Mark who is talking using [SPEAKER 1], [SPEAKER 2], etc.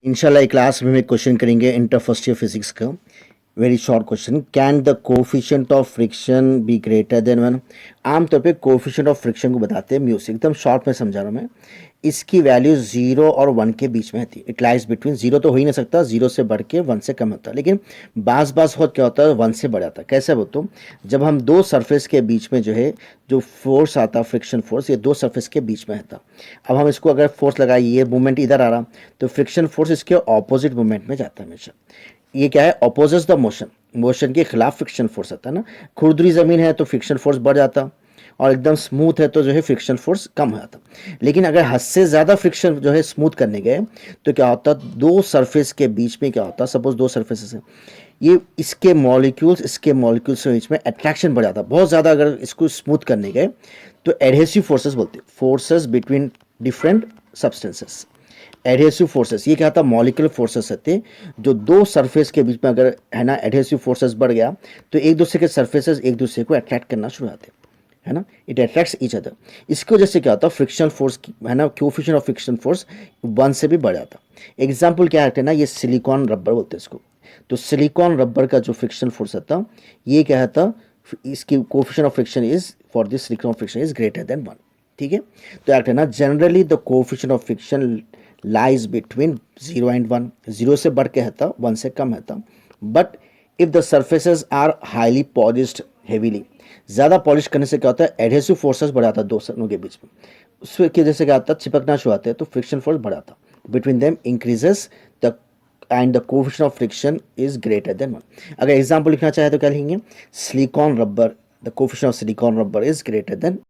[SPEAKER 1] इंशाल्लाह क्लास में हम एक क्वेश्चन करेंगे इंटर फर्स्ट ईयर फिजिक्स का। Very short question, can the coefficient of friction be greater than one. आमतौर पे कोफिशिएंट ऑफ फ्रिक्शन को बताते हैं म्यू से। एकदम शॉर्ट में समझा रहा हूँ मैं। इसकी वैल्यू 0 और 1 के बीच में रहती है। इट लाइज बिटवीन, 0 तो हो ही नहीं सकता, 0 से बढ़ के 1 से कम होता है, लेकिन बास बहुत क्या होता है 1 से बढ़ जाता है। कैसे बोलते, जब हम दो सरफेस के बीच में जो है जो फोर्स आता, फ्रिक्शन फोर्स, ये दो सरफेस के बीच में रहता। अब हम इसको अगर फोर्स लगाए, ये मूवमेंट इधर आ रहा, तो फ्रिक्शन फोर्स इसके ऑपोजिट मूवमेंट में जाता है हमेशा। ये क्या है, ऑपोजिट द मोशन, मोशन के खिलाफ फ्रिक्शन फोर्स आता है ना। खुरदरी ज़मीन है तो फ्रिक्शन फोर्स बढ़ जाता, और एकदम स्मूथ है तो जो है फ्रिक्शन फोर्स कम हो जाता। लेकिन अगर हद से ज़्यादा फ्रिक्शन जो है स्मूथ करने गए तो क्या होता, दो सरफेस के बीच में क्या होता, सपोज दो सरफेसेस हैं, ये इसके मॉलिक्यूल्स के बीच में अट्रैक्शन बढ़ जाता बहुत ज़्यादा। अगर इसको स्मूथ करने गए तो एडहेसिव फोर्सेस बोलते हैं, forces between different substances. Adhesive forces ये क्या था, मॉलिक्यूलर फोर्सेस रहते जो दो सरफेस के बीच में अगर है ना एडहेसिव फोर्सेस बढ़ गया तो एक दूसरे के सरफेसेस एक दूसरे को अट्रैक्ट करना शुरू होते हैं, है ना। It attracts each other. इसकी वजह से क्या होता है, फ्रिक्शन फोर्स है ना, कोएफिशिएंट ऑफ फ्रिक्शन फोर्स 1 से भी बढ़ जाता। एग्जाम्पल क्या है ना, ये सिलिकॉन रबर बोलते हैं इसको। तो सिलिकॉन रबर का जो फ्रिक्शन फोर्स था, ये क्या था, इसकी coefficient of friction is for this silicon friction is greater than 1। ठीक है, तो एक्ट है ना, generally the coefficient of friction lies between 0 and 1। 0 से बढ़ के है था, 1 से कम है था। But if the surfaces are highly polished heavily, ज़्यादा पॉलिश करने से क्या होता है, एडहेसिव फोर्सेस बढ़ जाता है दो सनों के बीच में। उसकी वजह से क्या होता है, चिपकना शुरू होते हैं तो फ्रिक्शन फोर्स बढ़ाता, between them increases the end the coefficient of friction is greater than 1। अगर एग्जाम्पल लिखना चाहे तो क्या लिखेंगे, silicone rubber, the coefficient of silicone rubber is greater than